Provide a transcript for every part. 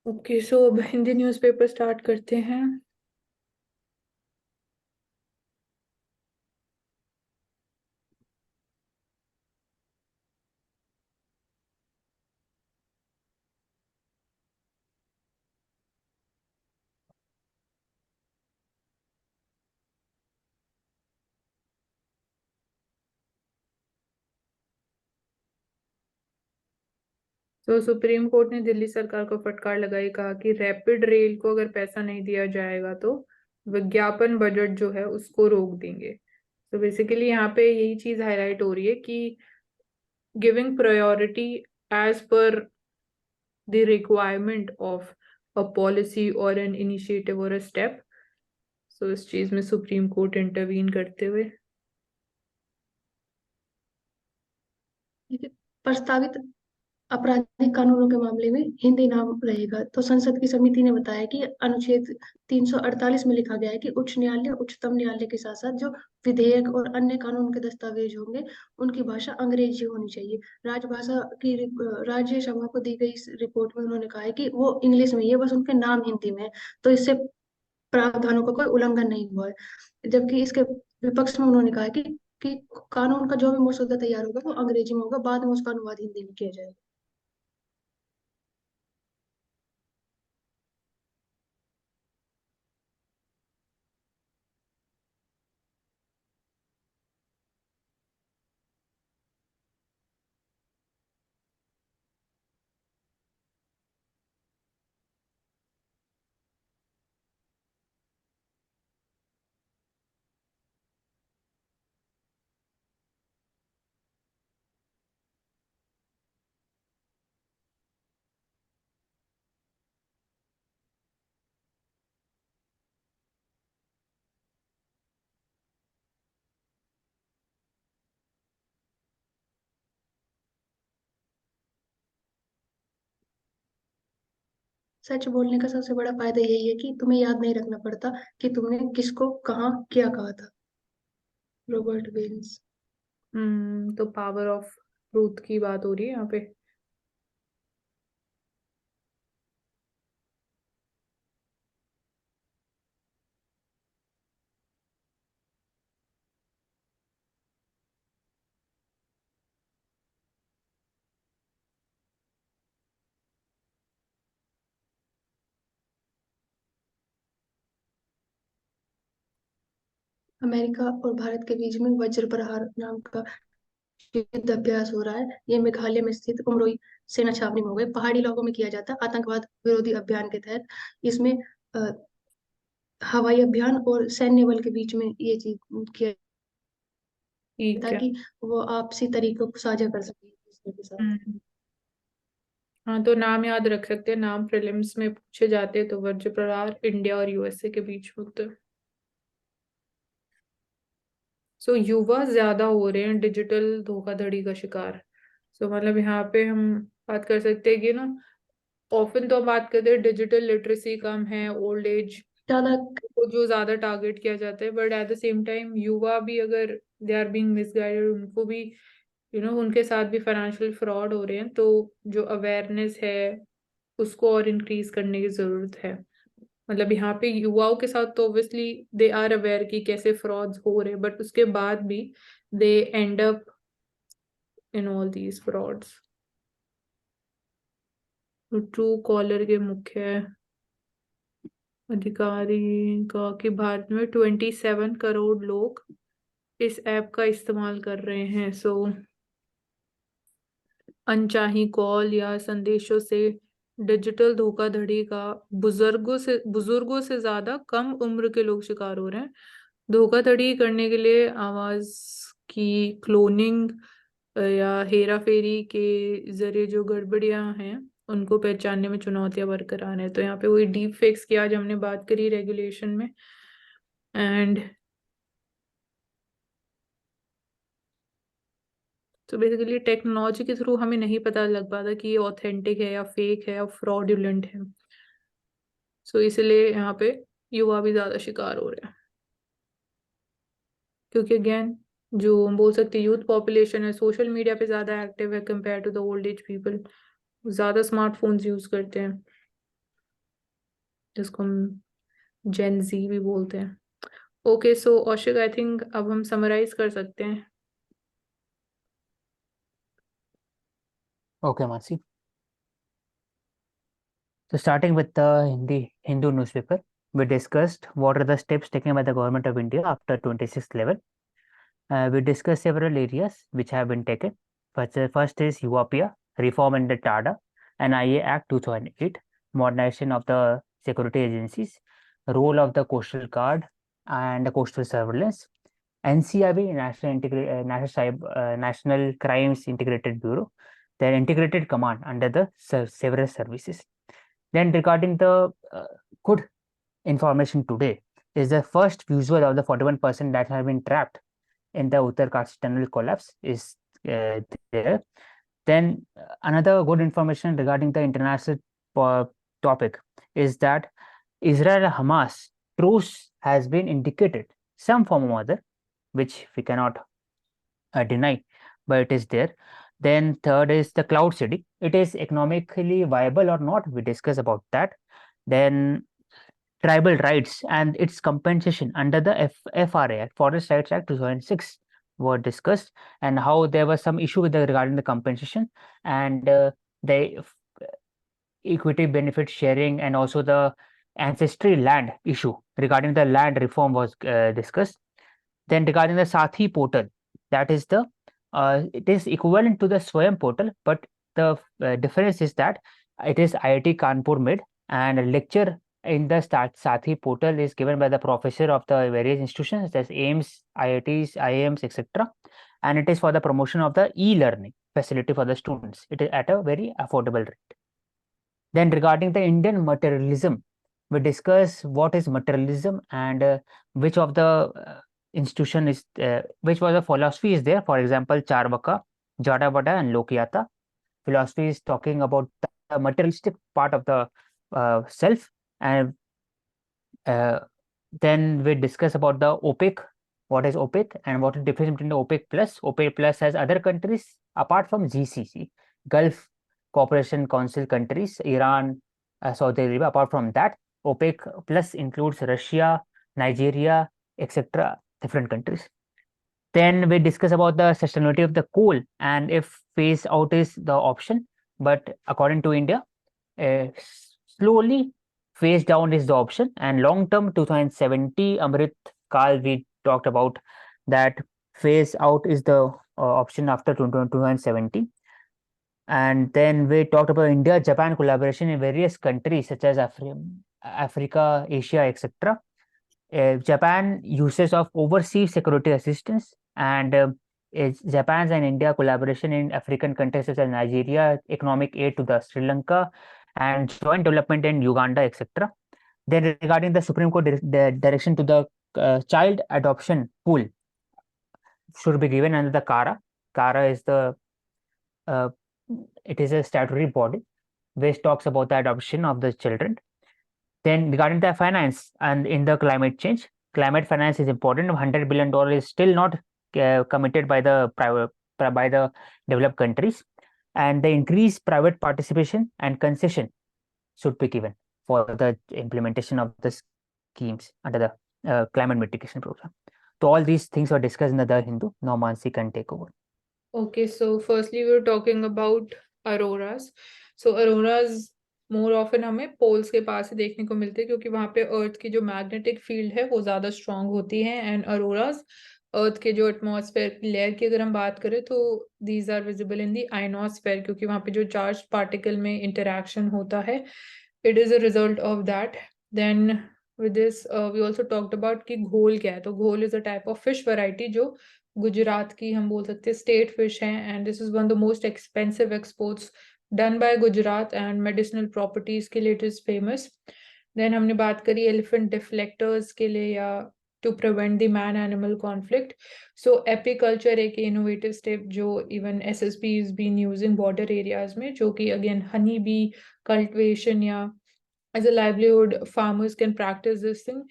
Okay, सो अब Hindi newspaper start करते हैं। तो सुप्रीम कोर्ट ने दिल्ली सरकार को फटकार लगाई, कहा कि रैपिड रेल को अगर पैसा नहीं दिया जाएगा तो विज्ञापन बजट जो है उसको रोक देंगे। तो बेसिकली यहाँ पे यही चीज हाईलाइट हो रही है कि giving priority as per the requirement of a policy और एन इनिशिएटिव और अ स्टेप। सो इस चीज में सुप्रीम कोर्ट इंटरवीन करते हुए देखिए, प्रस्तावित आपराधिक कानूनों के मामले में हिंदी नाम रहेगा। तो संसद की समिति ने बताया कि अनुच्छेद 348 में लिखा गया है कि उच्च न्यायालय, उच्चतम न्यायालय के साथ साथ जो विधेयक और अन्य कानून के दस्तावेज होंगे उनकी भाषा अंग्रेजी होनी चाहिए। राजभाषा की राज्यसभा को दी गई इस रिपोर्ट में उन्होंने कहा है कि वो इंग्लिश में ही है, बस उनके नाम हिंदी में है। तो इससे प्रावधानों का कोई उल्लंघन नहीं हुआ है। जबकि इसके विपक्ष में उन्होंने कहा है कि कानून का जो भी मसौदा तैयार होगा वो अंग्रेजी में होगा, बाद में उसका अनुवाद हिंदी में किया जाएगा। सच बोलने का सबसे बड़ा फायदा यही है कि तुम्हें याद नहीं रखना पड़ता कि तुमने किसको कहाँ क्या कहा था। रॉबर्ट बेन्स। तो पावर ऑफ ट्रूथ की बात हो रही है यहाँ पे। अमेरिका और भारत के बीच में वज्र प्रहार नाम का युद्ध अभ्यास हो रहा है। ये मेघालय में स्थित उमरोई सेना छावनी में हो गए, पहाड़ी इलाकों में किया जाता है आतंकवाद विरोधी अभियान के तहत। इसमें अ, हवाई अभियान और सैन्य बल के बीच में ये चीज किया, ठीक है। ताकि वो आपसी तरीकों को साझा कर सके एक दूसरे के साथ। हम्म। हाँ, तो नाम याद रख सकते हैं, नाम प्रीलिम्स में पूछे जाते हैं, तो वज्र प्रहार इंडिया और यूएसए के बीच होते हैं। सो युवा ज्यादा हो रहे हैं डिजिटल धोखाधड़ी का शिकार। सो मतलब यहाँ पे हम बात कर सकते हैं कि ना, ऑफन तो हम बात करते हैं डिजिटल लिटरेसी कम है, ओल्ड एज ज्यादा को जो ज्यादा टारगेट किया जाता है, but at the same time युवा भी अगर दे आर बीइंग मिसगाइडेड, उनको भी उनके साथ भी फाइनेंशियल फ्रॉड हो रहे हैं। तो जो अवेयरनेस है उसको और इंक्रीज करने की जरूरत है। मतलब यहाँ पे युवाओं के साथ तो ऑब्वियसली दे आर अवेयर कि कैसे फ्रॉड्स हो रहे हैं, बट उसके बाद भी they end up in all these frauds. Truecaller के मुख्य अधिकारी का कि भारत में 27 करोड़ लोग इस ऐप का इस्तेमाल कर रहे हैं। सो अनचाही कॉल या संदेशों से डिजिटल धोखाधड़ी का बुजुर्गों से ज्यादा कम उम्र के लोग शिकार हो रहे हैं। धोखाधड़ी करने के लिए आवाज की क्लोनिंग या हेरा फेरी के जरिए जो गड़बड़ियां हैं उनको पहचानने में चुनौतियां बरकरार है। तो यहाँ पे वही डीप फेक्स की आज हमने बात करी रेगुलेशन में। एंड तो बेसिकली टेक्नोलॉजी के थ्रू हमें नहीं पता लग पाता कि ये ऑथेंटिक है या फेक है या फ्रॉडुलेंट है। सो इसलिए यहाँ पे युवा भी ज्यादा शिकार हो रहे हैं, क्योंकि अगेन जो हम बोल सकते हैं यूथ पॉपुलेशन है सोशल मीडिया पे ज्यादा एक्टिव है compare to the old age people, ज्यादा स्मार्टफोन्स यूज करते हैं। जिसको हम जेन जी भी बोलते हैं। ओके, सो औशिक, आई थिंक अब हम समराइज कर सकते हैं। Okay, Mansi. So starting with the Hindu newspaper, we discussed what are the steps taken by the government of India after 26th level. We discussed several areas which have been taken. First is UAPIA, reform in the TADA, and IA Act 2008, modernization of the security agencies, role of the Coastal Guard and the coastal surveillance, NCIB, National Crimes Integrated Bureau, their integrated command under the several services. Then regarding the good information today is the first visual of the 41% that have been trapped in the Uttarkashi tunnel collapse is there. Then another good information regarding the international topic is that Israel-Hamas truce has been indicated some form or other, which we cannot deny, but it is there. Then third is the cloud city. It is economically viable or not. We discuss about that. Then tribal rights and its compensation under the FRA, Forest Rights Act 2006, were discussed, and how there was some issue with regarding the compensation and the equity benefit sharing, and also the ancestry land issue regarding the land reform was discussed. Then regarding the Sathi portal, that is the it is equivalent to the Swayam portal, but the difference is that it is IIT Kanpur made, and a lecture in the Sathi portal is given by the professor of the various institutions such as AIMS, IITs, IIMs, etc. And it is for the promotion of the e-learning facility for the students. It is at a very affordable rate. Then regarding the Indian materialism, we discuss what is materialism and which of the institution is which was the philosophy is there. For example, Charvaka, Jadavada, and Lokyata. Philosophy is talking about the materialistic part of the self, and then we discuss about the OPEC, what is OPEC and what is the difference between the OPEC plus. OPEC plus has other countries apart from GCC, Gulf Cooperation Council countries, Iran, Saudi Arabia. Apart from that, OPEC plus includes Russia, Nigeria, etc., different countries. Then we discuss about the sustainability of the coal and if phase out is the option. But according to India, slowly phase down is the option, and long term 2070 Amrit Kal we talked about that phase out is the option after 2070. And then we talked about India Japan collaboration in various countries such as Africa, Asia, etc. Japan uses of overseas security assistance, and Japan's and India collaboration in African countries such as Nigeria, economic aid to the Sri Lanka, and joint development in Uganda, etc. Then regarding the Supreme Court direction to the child adoption pool should be given under the CARA. CARA is the uh, it is a statutory body which talks about the adoption of the children. Then regarding the finance and in the climate change, climate finance is important. $100 billion is still not committed by the developed countries, and the increased private participation and concession should be given for the implementation of the schemes under the climate mitigation program. So all these things were discussed in the Hindu. Now Mansi can take over. Okay, so firstly we were talking about auroras. So auroras more often हमें poles के पास ही देखने को मिलते हैं क्योंकि वहां पे अर्थ की जो मैग्नेटिक फील्ड है वो ज्यादा स्ट्रांग होती है, एंड अरोराज अर्थ के जो एटमॉस्फेयर की लेयर की अगर हम बात करें तो these are visible in the ionosphere, क्योंकि वहां पे जो चार्ज पार्टिकल में इंटरेक्शन होता है, it is a result of that. Then with this we also talked about कि घोल क्या है. तो घोल is a type of fish variety जो गुजरात की हम बोल सकते हैं स्टेट फिश है, and this is one of the most expensive exports done by Gujarat, and medicinal properties के लिए इट इज फेमस. देन हमने बात करी एलिफेंट डिफ्लेक्टर्स के लिए या to prevent the man animal conflict. So apiculture एक इनोवेटिव स्टेप जो even SSP is been using border areas में, जो कि अगेन हनी बी कल्टिवेशन या as a livelihood farmers can practice this thing.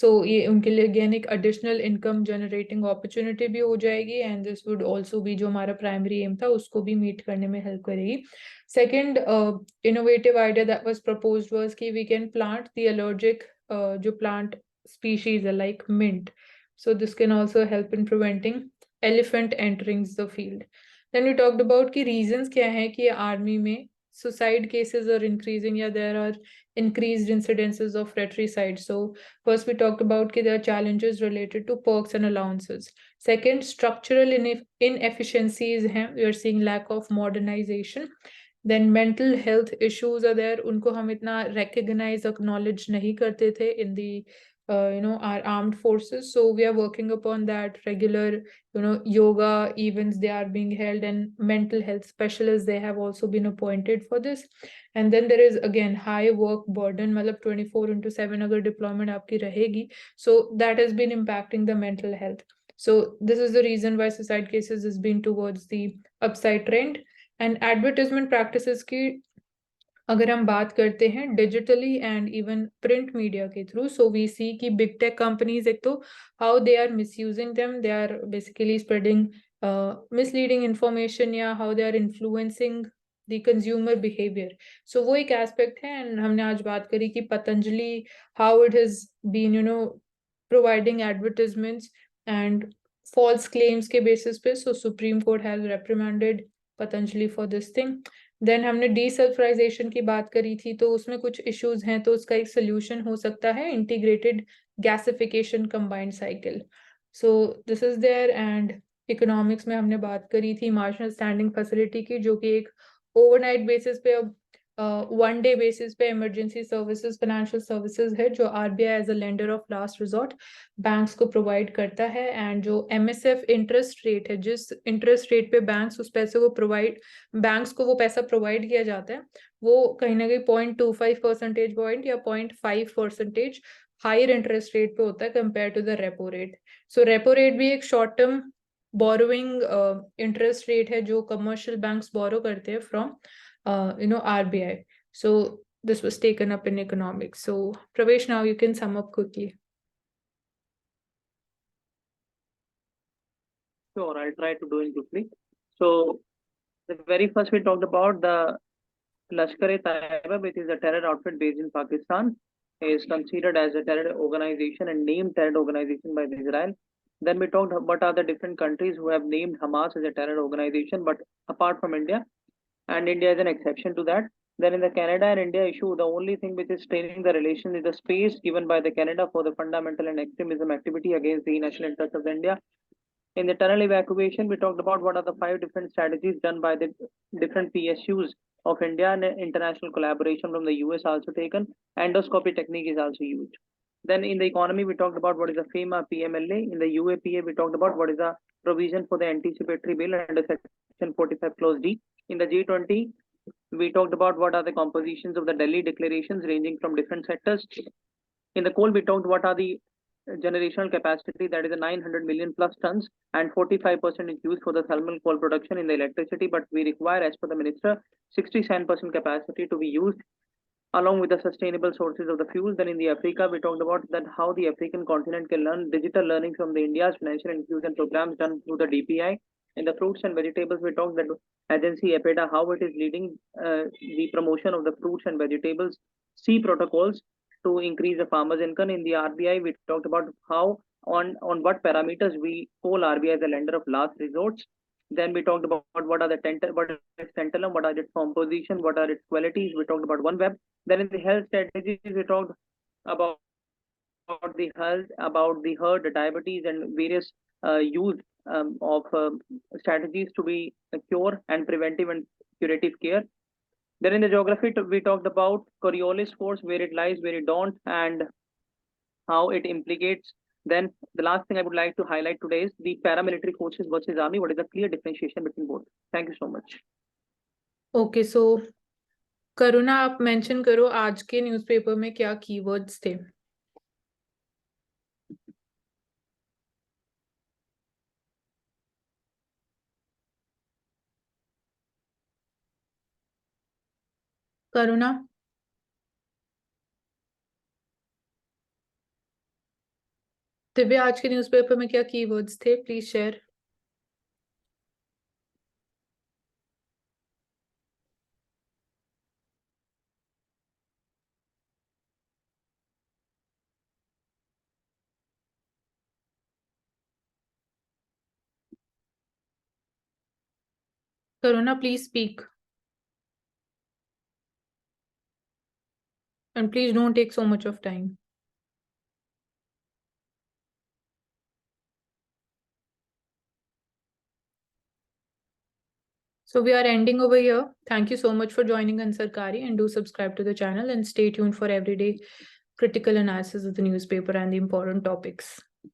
सो ये उनके लिए अगेन एक एडिशनल इनकम जनरेटिंग अपॉर्चुनिटी भी हो जाएगी, एंड दिस वुड ऑल्सो भी जो हमारा प्राइमरी एम था उसको भी मीट करने में हेल्प करेगी. Second innovative idea that was proposed was कि we can plant the allergic जो plant species are like mint. So this can also help in preventing elephant entering the field. Then we talked about कि reasons क्या है कि army में suicide cases are increasing, या there are increased incidences of fratricide. So first we talked about कि there are challenges related to perks and allowances. Second, structural inefficiencies हैं, we are seeing lack of modernization. Then mental health issues are there, उनको हम इतना recognize acknowledge नहीं करते थे in the our armed forces. So we are working upon that. Regular yoga events they are being held, and mental health specialists they have also been appointed for this. And then there is again high work burden, मतलब 24/7 अगर deployment आपकी रहेगी, so that has been impacting the mental health. So this is the reason why suicide cases has been towards the upside trend. And advertisement practices की अगर हम बात करते हैं digitally and even print media के through, so we see कि big tech companies एक तो how they are misusing them, they are basically spreading misleading information, या how they are influencing the consumer behaviour. So वो एक aspect है. And हमने आज बात करी कि Patanjali how it has been providing advertisements and false claims के basis पे. So Supreme Court has reprimanded Patanjali for this thing. Then हमने डीसल्फराइजेशन की बात करी थी, तो उसमें कुछ इश्यूज हैं, तो उसका एक सोल्यूशन हो सकता है integrated gasification combined cycle. So this is there. And economics में हमने बात करी थी मार्जिनल स्टैंडिंग फैसिलिटी की, जो कि एक ओवरनाइट बेसिस पे अब वन डे बेसिस पे इमरजेंसी सर्विसेज फाइनेंशियल सर्विसेज है जो RBI as a lender of last resort banks को प्रोवाइड करता है. एंड जो एमएसएफ इंटरेस्ट रेट है, जिस इंटरेस्ट रेट पे बैंक्स उस पैसे को बैंक्स को वो पैसा प्रोवाइड किया जाता है, वो कहीं ना कहीं 0.25% पॉइंट या 0.5% हायर इंटरेस्ट रेट पे होता है compare to the repo rate. So repo rate भी एक short term borrowing interest rate है जो कमर्शियल बैंक्स बोरो करते हैं from RBI. So this was taken up in economics. So Pravesh, now you can sum up quickly. Sure, I'll try to do it quickly. So the very first we talked about the Lashkar-e-Taiba, which is a terror outfit based in Pakistan, is considered as a terror organization and named terror organization by Israel. Then we talked what are the different countries who have named Hamas as a terror organization, but apart from India, and India is an exception to that. Then in the Canada and India issue, the only thing which is straining the relation is the space given by the Canada for the fundamental and extremism activity against the national interests of India. In the tunnel evacuation, we talked about what are the 5 different strategies done by the different PSUs of India, and international collaboration from the US also taken. Endoscopy technique is also used. Then in the economy, we talked about what is the FEMA PMLA. In the UAPA, we talked about what is the provision for the anticipatory bill under Section 45 Clause D. In the G20, we talked about what are the compositions of the Delhi declarations ranging from different sectors. In the coal, we talked what are the generational capacity, that is a 900 million plus tons, and 45% is used for the thermal coal production in the electricity, but we require, as per the minister, 67% capacity to be used along with the sustainable sources of the fuel. Then in the Africa, we talked about that how the African continent can learn digital learning from the India's financial inclusion programs done through the DPI. In the fruits and vegetables, we talked that agency EPEDA, how it is leading the promotion of the fruits and vegetables C protocols to increase the farmers' income. In the RBI, we talked about how on what parameters we call RBI as a lender of last resorts. Then we talked about what are the what is tantalum, what are its composition, what are its qualities. We talked about OneWeb. Then in the health strategies, we talked about the health, about the herd, the diabetes, and various use of strategies to be cure and preventive and curative care. Then in the geography, we talked about Coriolis force, where it lies, where it don't, and how it implicates. Then the last thing I would like to highlight today is the paramilitary forces versus army. What is the clear differentiation between both? Thank you so much. Okay, so करुणा आप mention करो आज के newspaper में क्या keywords थे. करुणा. दिव्या, आज के newspaper में क्या कीवर्ड्स थे, please share. Karuna, please speak. And please don't take so much of time. So we are ending over here. Thank you so much for joining Ansarkari, and do subscribe to the channel and stay tuned for everyday critical analysis of the newspaper and the important topics.